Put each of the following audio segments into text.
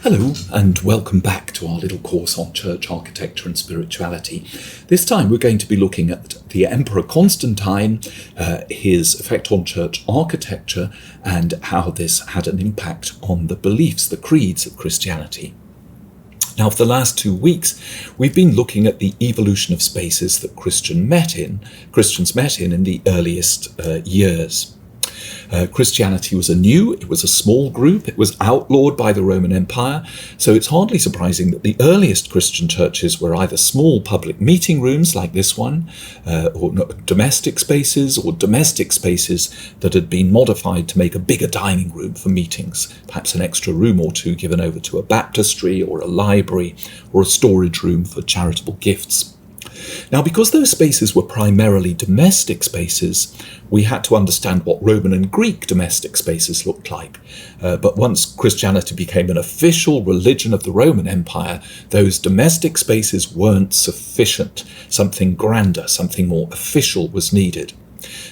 Hello and welcome back to our little course on church architecture and spirituality. This time we're going to be looking at the Emperor Constantine, his effect on church architecture, and how this had an impact on the beliefs, the creeds of Christianity. Now, for the last 2 weeks, we've been looking at the evolution of spaces that Christians met in the earliest years. Christianity was it was a small group, it was outlawed by the Roman Empire, so it's hardly surprising that the earliest Christian churches were either small public meeting rooms like this one, or domestic spaces that had been modified to make a bigger dining room for meetings, perhaps an extra room or two given over to a baptistry or a library or a storage room for charitable gifts. Now, because those spaces were primarily domestic spaces, we had to understand what Roman and Greek domestic spaces looked like. But once Christianity became an official religion of the Roman Empire, those domestic spaces weren't sufficient. Something grander, something more official was needed.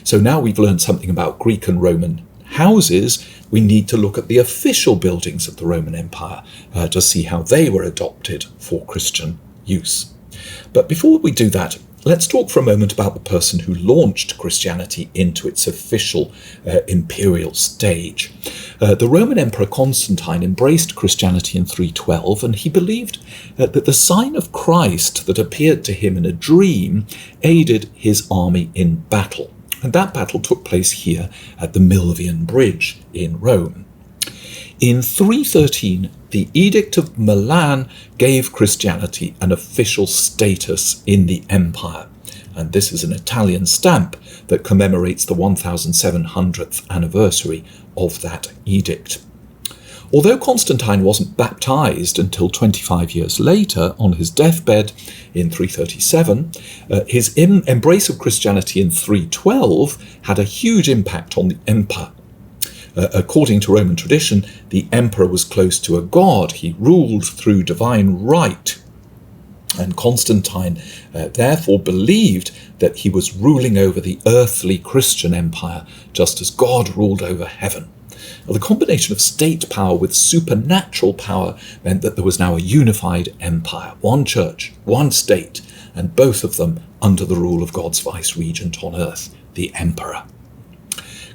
So now we've learned something about Greek and Roman houses, we need to look at the official buildings of the Roman Empire to see how they were adopted for Christian use. But before we do that, let's talk for a moment about the person who launched Christianity into its official imperial stage. The Roman Emperor Constantine embraced Christianity in 312, and he believed that the sign of Christ that appeared to him in a dream aided his army in battle. And that battle took place here at the Milvian Bridge in Rome. In 313, the Edict of Milan gave Christianity an official status in the empire, and this is an Italian stamp that commemorates the 1700th anniversary of that edict. Although Constantine wasn't baptized until 25 years later, on his deathbed in 337, his embrace of Christianity in 312 had a huge impact on the empire. According to Roman tradition, the emperor was close to a god. He ruled through divine right. And Constantine therefore believed that he was ruling over the earthly Christian empire, just as God ruled over heaven. Now, the combination of state power with supernatural power meant that there was now a unified empire, one church, one state, and both of them under the rule of God's vice-regent on earth, the emperor.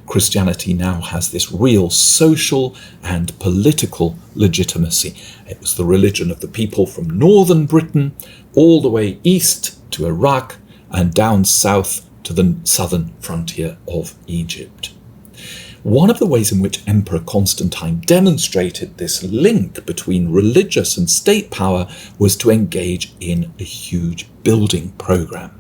Christianity now has this real social and political legitimacy. It was the religion of the people from northern Britain all the way east to Iraq and down south to the southern frontier of Egypt. One of the ways in which Emperor Constantine demonstrated this link between religious and state power was to engage in a huge building program.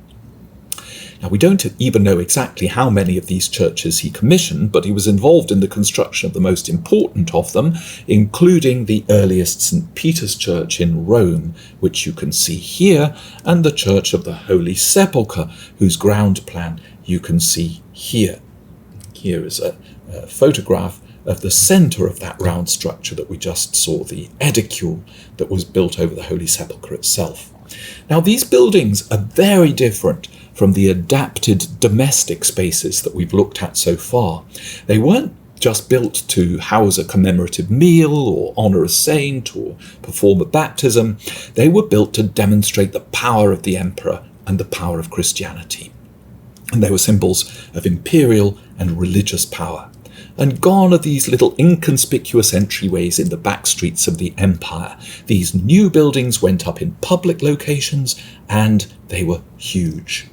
Now, we don't even know exactly how many of these churches he commissioned, but he was involved in the construction of the most important of them, including the earliest St. Peter's Church in Rome, which you can see here, and the Church of the Holy Sepulchre, whose ground plan you can see here. Here is a photograph of the centre of that round structure that we just saw, the edicule that was built over the Holy Sepulchre itself. Now, these buildings are very different from the adapted domestic spaces that we've looked at so far. They weren't just built to house a commemorative meal or honour a saint or perform a baptism. They were built to demonstrate the power of the emperor and the power of Christianity. And they were symbols of imperial and religious power. And gone are these little inconspicuous entryways in the back streets of the empire. These new buildings went up in public locations, and they were huge.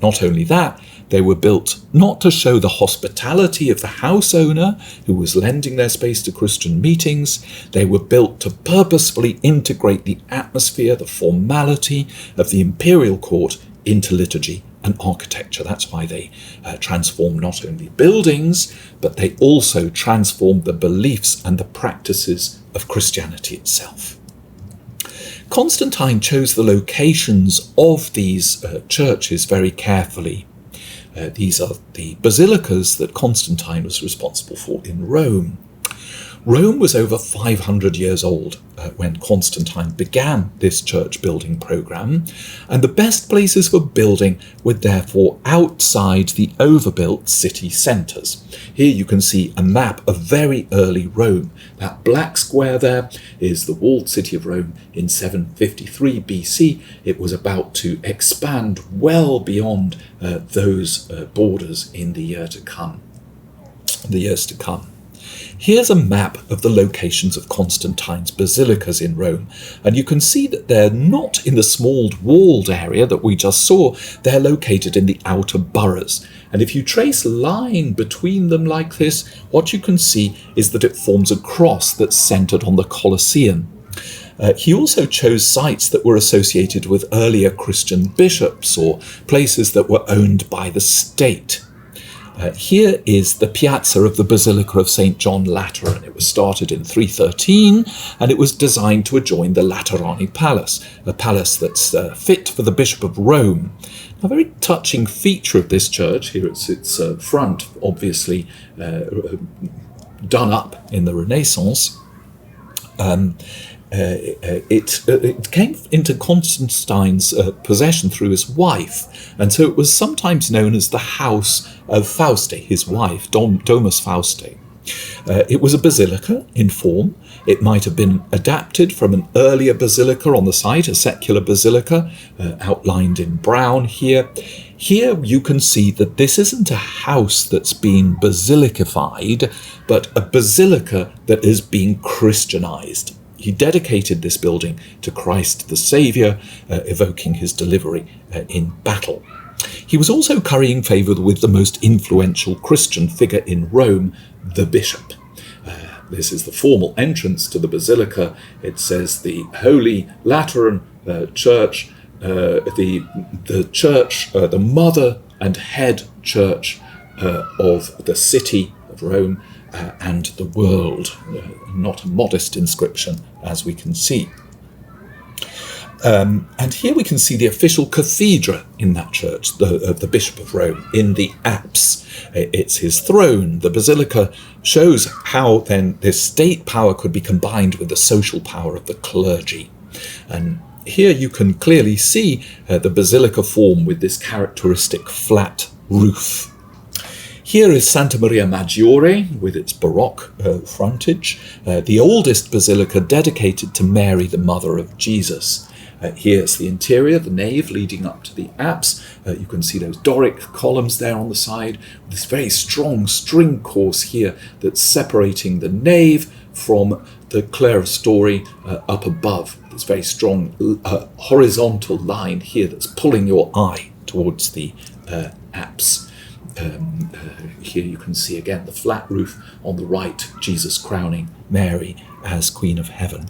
Not only that, they were built not to show the hospitality of the house owner who was lending their space to Christian meetings. They were built to purposefully integrate the atmosphere, the formality of the imperial court into liturgy and architecture. That's why they transformed not only buildings, but they also transformed the beliefs and the practices of Christianity itself. Constantine chose the locations of these churches very carefully. These are the basilicas that Constantine was responsible for in Rome. Rome was over 500 years old when Constantine began this church building program, and the best places for building were therefore outside the overbuilt city centres. Here you can see a map of very early Rome. That black square there is the walled city of Rome in 753 BC. It was about to expand well beyond those borders in the years to come. Here's a map of the locations of Constantine's Basilicas in Rome, and you can see that they're not in the small walled area that we just saw. They're located in the outer boroughs, and if you trace a line between them like this, what you can see is that it forms a cross that's centered on the Colosseum. He also chose sites that were associated with earlier Christian bishops or places that were owned by the state. Here is the piazza of the Basilica of St. John Lateran. It was started in 313 and it was designed to adjoin the Laterani Palace, a palace that's fit for the Bishop of Rome. A very touching feature of this church, here it's its front, obviously done up in the Renaissance. It came into Constantine's possession through his wife, and so it was sometimes known as the House of Fauste, his wife, Domus Fauste. It was a basilica in form. It might have been adapted from an earlier basilica on the site, a secular basilica, outlined in brown here. Here you can see that this isn't a house that's been basilicified, but a basilica that is being Christianized. He dedicated this building to Christ the Saviour, evoking his delivery in battle. He was also currying favour with the most influential Christian figure in Rome, the bishop. This is the formal entrance to the basilica. It says the Holy Lateran Church, the church, the mother and head church of the city of Rome and the world. Not a modest inscription, as we can see. And here we can see the official cathedra in that church, of the Bishop of Rome, in the apse. It's his throne. The basilica shows how then this state power could be combined with the social power of the clergy. And here you can clearly see the basilica form with this characteristic flat roof. Here is Santa Maria Maggiore with its Baroque frontage, the oldest basilica dedicated to Mary, the mother of Jesus. Here's the interior, the nave leading up to the apse. You can see those Doric columns there on the side, this very strong string course here that's separating the nave from the clerestory up above. This very strong horizontal line here that's pulling your eye towards the apse. Here you can see again the flat roof on the right, Jesus crowning Mary as Queen of Heaven.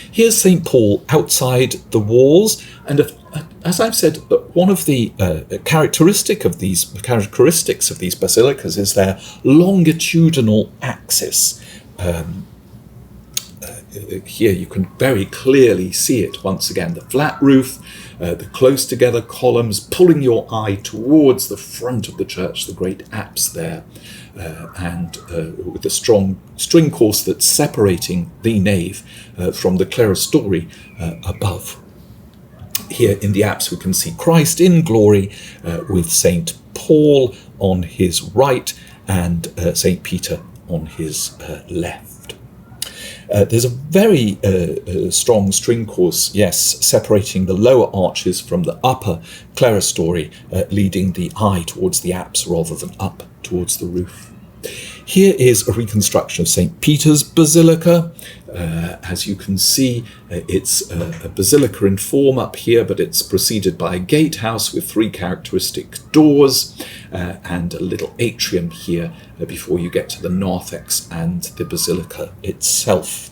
Here's St. Paul outside the walls, and as I've said, one of the characteristics of these basilicas is their longitudinal axis. Here you can very clearly see it once again, the flat roof, the close together columns pulling your eye towards the front of the church, the great apse there, and with the strong string course that's separating the nave from the clerestory above. Here in the apse we can see Christ in glory with St. Paul on his right and St. Peter on his left. There's a very strong string course, yes, separating the lower arches from the upper clerestory, leading the eye towards the apse rather than up towards the roof. Here is a reconstruction of St. Peter's Basilica. As you can see, it's a basilica in form up here, but it's preceded by a gatehouse with three characteristic doors and a little atrium here before you get to the narthex and the basilica itself.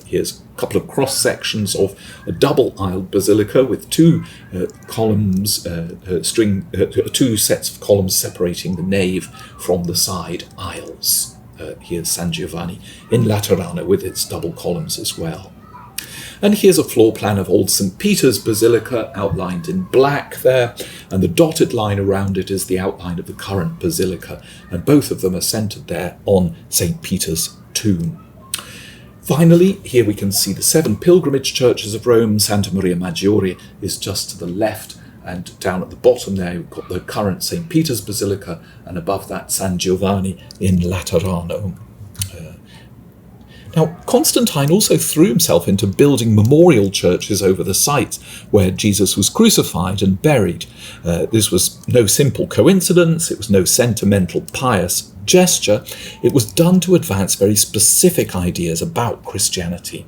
Here's a couple of cross sections of a double-aisled basilica with two columns, two sets of columns separating the nave from the side aisles. Here's San Giovanni in Laterana with its double columns as well. And here's a floor plan of old St. Peter's Basilica outlined in black there, and the dotted line around it is the outline of the current basilica, and both of them are centred there on St. Peter's tomb. Finally, here we can see the 7 pilgrimage churches of Rome. Santa Maria Maggiore is just to the left, and down at the bottom there we've got the current St. Peter's Basilica, and above that San Giovanni in Laterano. Now, Constantine also threw himself into building memorial churches over the sites where Jesus was crucified and buried. This was no simple coincidence, it was no sentimental pious gesture, it was done to advance very specific ideas about Christianity.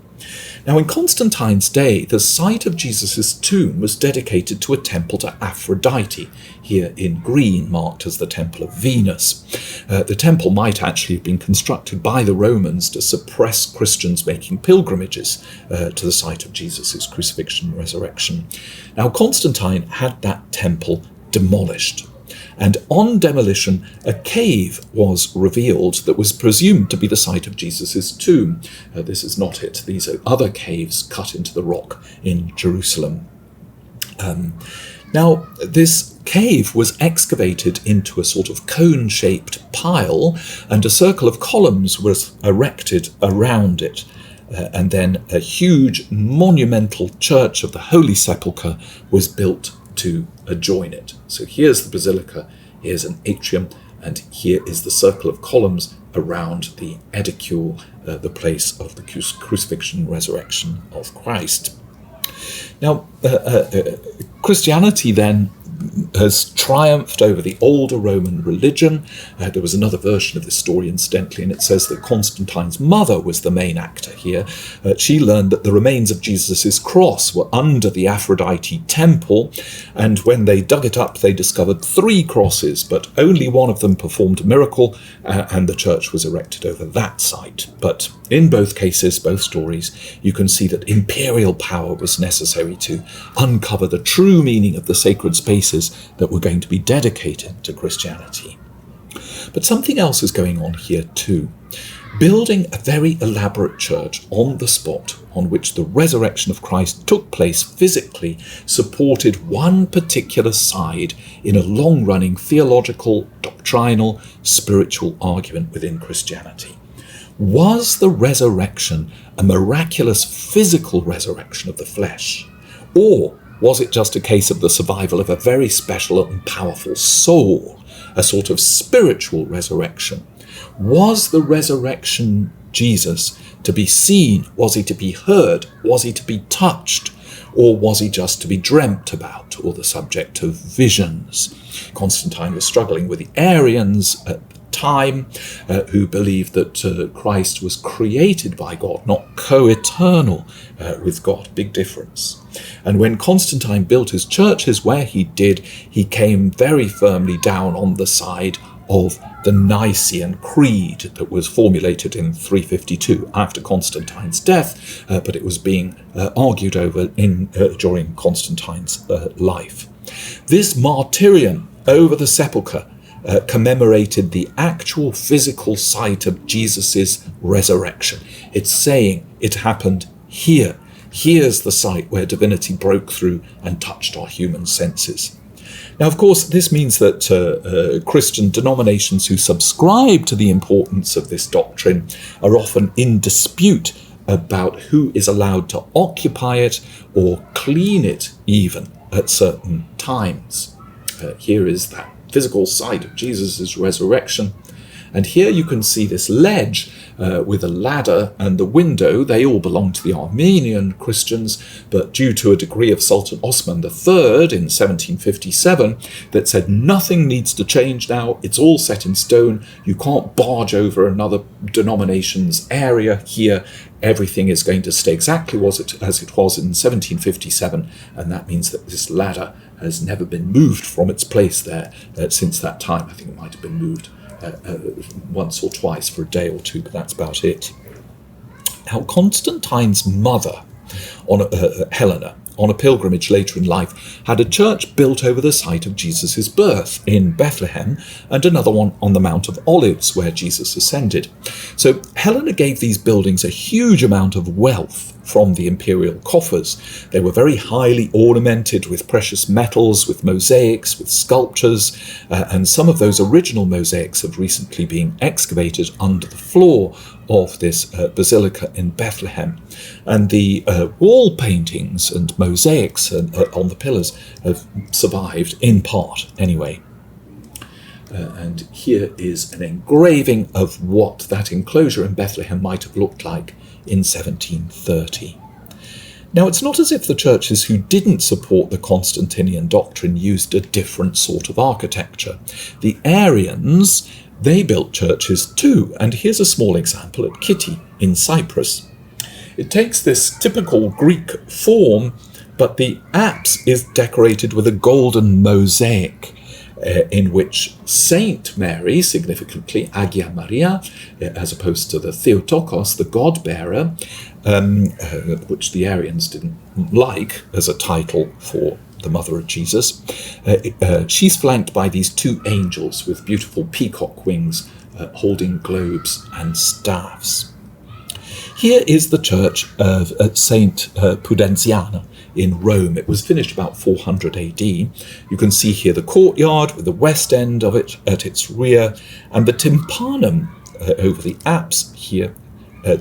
Now, in Constantine's day, the site of Jesus' tomb was dedicated to a temple to Aphrodite, here in green, marked as the Temple of Venus. The temple might actually have been constructed by the Romans to suppress Christians making pilgrimages to the site of Jesus' crucifixion and resurrection. Now, Constantine had that temple demolished. And on demolition, a cave was revealed that was presumed to be the site of Jesus' tomb. This is not it. These are other caves cut into the rock in Jerusalem. Now, this cave was excavated into a sort of cone-shaped pile, and a circle of columns was erected around it. And then a huge monumental church of the Holy Sepulchre was built to adjoin it. So here's the basilica, here's an atrium, and here is the circle of columns around the edicule, the place of the crucifixion and resurrection of Christ. Now, Christianity then has triumphed over the older Roman religion. There was another version of this story, incidentally, and it says that Constantine's mother was the main actor here. She learned that the remains of Jesus' cross were under the Aphrodite temple, and when they dug it up, they discovered 3 crosses, but only one of them performed a miracle, and the church was erected over that site. But in both cases, both stories, you can see that imperial power was necessary to uncover the true meaning of the sacred spaces that were going to be dedicated to Christianity. But something else is going on here too. Building a very elaborate church on the spot on which the resurrection of Christ took place physically supported one particular side in a long-running theological, doctrinal, spiritual argument within Christianity. Was the resurrection a miraculous physical resurrection of the flesh? Or was it just a case of the survival of a very special and powerful soul, a sort of spiritual resurrection? Was the resurrection Jesus to be seen? Was he to be heard? Was he to be touched? Or was he just to be dreamt about, or the subject of visions? Constantine was struggling with the Aryans at the time, who believed that Christ was created by God, not co-eternal with God. Big difference. And when Constantine built his churches where he did, he came very firmly down on the side of the Nicene Creed that was formulated in 352 after Constantine's death, but it was being argued over during Constantine's life. This martyrion over the sepulchre commemorated the actual physical site of Jesus' resurrection. It's saying it happened here. Here's the site where divinity broke through and touched our human senses. Now, of course, this means that Christian denominations who subscribe to the importance of this doctrine are often in dispute about who is allowed to occupy it or clean it even at certain times. Here is that physical site of Jesus' resurrection. And here you can see this ledge with a ladder and the window. They all belong to the Armenian Christians, but due to a decree of Sultan Osman III in 1757 that said nothing needs to change now, it's all set in stone, you can't barge over another denomination's area here, everything is going to stay exactly as it was in 1757, and that means that this ladder has never been moved from its place there since that time. I think it might have been moved once or twice for a day or two, but that's about it. Now, Constantine's mother, Helena, on a pilgrimage later in life, had a church built over the site of Jesus' birth in Bethlehem, and another one on the Mount of Olives where Jesus ascended. So Helena gave these buildings a huge amount of wealth from the imperial coffers. They were very highly ornamented with precious metals, with mosaics, with sculptures, and some of those original mosaics have recently been excavated under the floor of this basilica in Bethlehem. And the wall paintings and mosaics on the pillars have survived, in part anyway. And here is an engraving of what that enclosure in Bethlehem might have looked like in 1730. Now, it's not as if the churches who didn't support the Constantinian doctrine used a different sort of architecture. The Aryans, they built churches too, and here's a small example at Kitti in Cyprus. It takes this typical Greek form, but the apse is decorated with a golden mosaic in which Saint Mary, significantly Agia Maria, as opposed to the Theotokos, the God-bearer, which the Aryans didn't like as a title for the mother of Jesus, she's flanked by these two angels with beautiful peacock wings holding globes and staffs. Here is the church of Saint Pudenziana in Rome. It was finished about 400 AD. You can see here the courtyard with the west end of it at its rear, and the tympanum over the apse here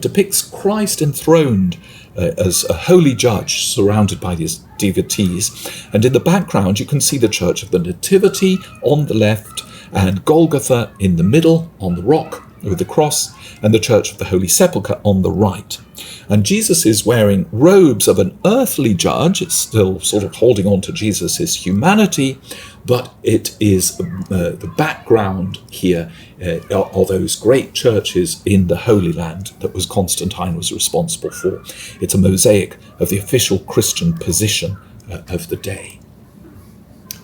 depicts Christ enthroned as a holy judge surrounded by these devotees. And in the background you can see the Church of the Nativity on the left and Golgotha in the middle on the rock with the cross, and the Church of the Holy Sepulchre on the right. And Jesus is wearing robes of an earthly judge. It's still sort of holding on to Jesus' humanity, but it is the background here are those great churches in the Holy Land that Constantine was responsible for. It's a mosaic of the official Christian position of the day.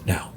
Now,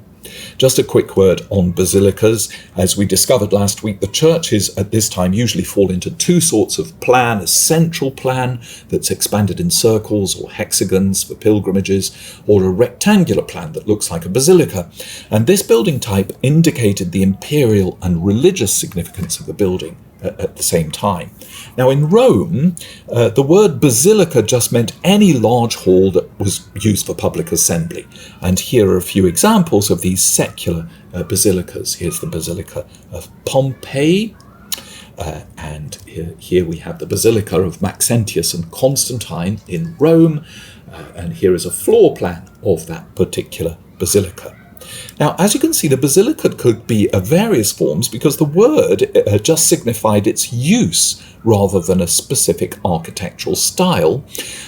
just a quick word on basilicas. As we discovered last week, the churches at this time usually fall into two sorts of plan: a central plan that's expanded in circles or hexagons for pilgrimages, or a rectangular plan that looks like a basilica. And this building type indicated the imperial and religious significance of the building at the same time. Now, in Rome, the word basilica just meant any large hall that was used for public assembly. And here are a few examples of these secular basilicas. Here's the Basilica of Pompeii, and here we have the Basilica of Maxentius and Constantine in Rome, and here is a floor plan of that particular basilica. Now, as you can see, the basilica could be of various forms because the word just signified its use rather than a specific architectural style,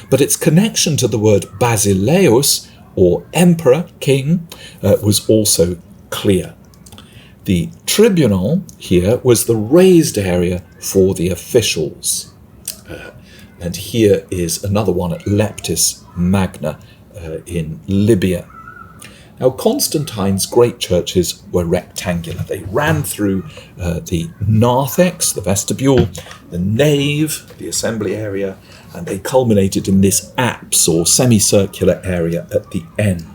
but its connection to the word basileus, or emperor, king, was also clear. The tribunal here was the raised area for the officials. And here is another one at Leptis Magna in Libya. Now, Constantine's great churches were rectangular. They ran through the narthex, the vestibule, the nave, the assembly area, and they culminated in this apse or semicircular area at the end.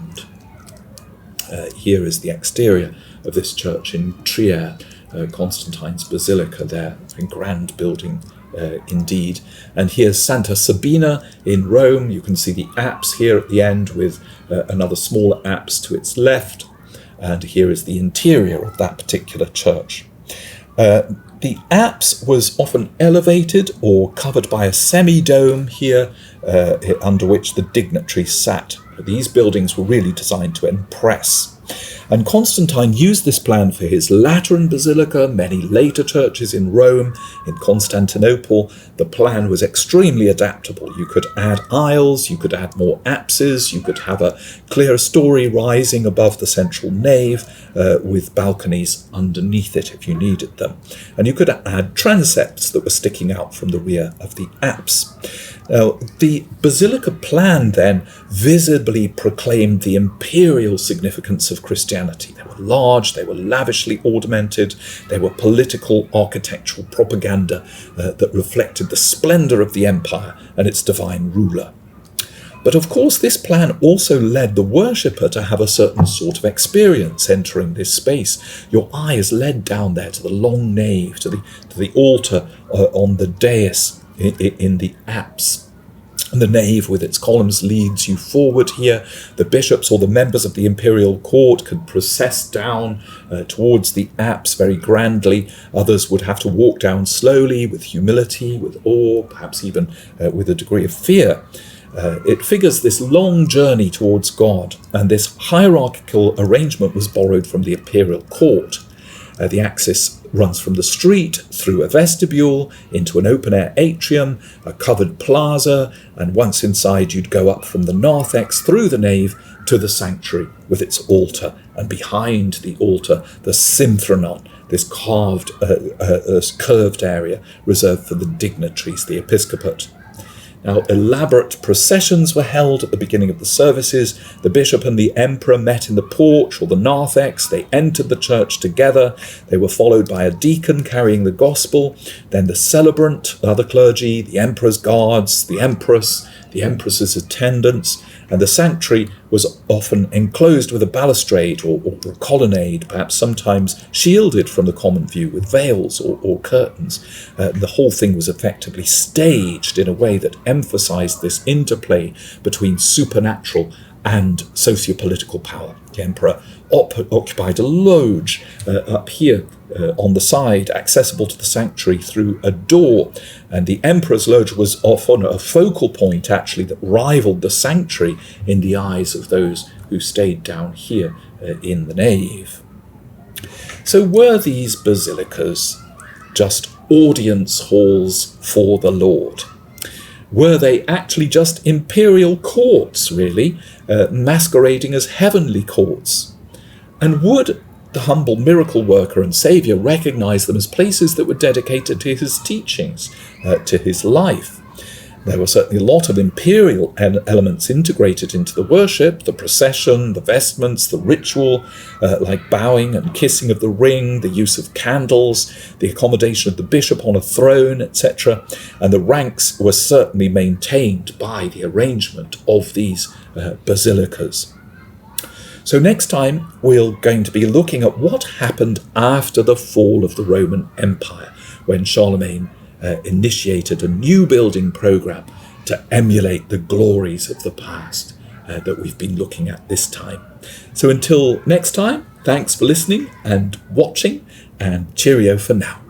Here is the exterior of this church in Trier, Constantine's Basilica there, a grand building indeed. And here's Santa Sabina in Rome. You can see the apse here at the end with another smaller apse to its left. And here is the interior of that particular church. The apse was often elevated or covered by a semi-dome here under which the dignitaries sat. These buildings were really designed to impress. And Constantine used this plan for his Lateran Basilica, many later churches in Rome, in Constantinople. The plan was extremely adaptable. You could add aisles, you could add more apses, you could have a clear story rising above the central nave with balconies underneath it if you needed them. And you could add transepts that were sticking out from the rear of the apse. Now, the Basilica plan then visibly proclaimed the imperial significance of Christianity. They were large, they were lavishly ornamented, they were political, architectural propaganda that reflected the splendour of the empire and its divine ruler. But of course, this plan also led the worshipper to have a certain sort of experience entering this space. Your eye is led down there to the long nave, to the altar on the dais in the apse. And the nave with its columns leads you forward here. The bishops or the members of the imperial court could process down towards the apse very grandly. Others would have to walk down slowly with humility, with awe, perhaps even with a degree of fear. It figures this long journey towards God, and this hierarchical arrangement was borrowed from the imperial court. The axis runs from the street through a vestibule into an open-air atrium, a covered plaza, and once inside you'd go up from the narthex through the nave to the sanctuary with its altar, and behind the altar the synthronon, this curved area reserved for the dignitaries, the episcopate. Now, elaborate processions were held at the beginning of the services. The bishop and the emperor met in the porch or the narthex. They entered the church together. They were followed by a deacon carrying the gospel, then the celebrant, other clergy, the emperor's guards, the empress's attendants, and the sanctuary was often enclosed with a balustrade or a colonnade, perhaps sometimes shielded from the common view with veils or curtains. The whole thing was effectively staged in a way that emphasized this interplay between supernatural and socio-political power. The emperor occupied a loge up here on the side, accessible to the sanctuary through a door, and the emperor's loge was often a focal point, actually, that rivaled the sanctuary in the eyes of those who stayed down here in the nave. So were these basilicas just audience halls for the Lord? Were they actually just imperial courts, really, masquerading as heavenly courts? And would the humble miracle worker and saviour recognize them as places that were dedicated to his teachings, to his life? There were certainly a lot of imperial elements integrated into the worship, the procession, the vestments, the ritual, like bowing and kissing of the ring, the use of candles, the accommodation of the bishop on a throne, etc. And the ranks were certainly maintained by the arrangement of these basilicas. So next time we're going to be looking at what happened after the fall of the Roman Empire, when Charlemagne initiated a new building program to emulate the glories of the past that we've been looking at this time. So until next time, thanks for listening and watching, and cheerio for now.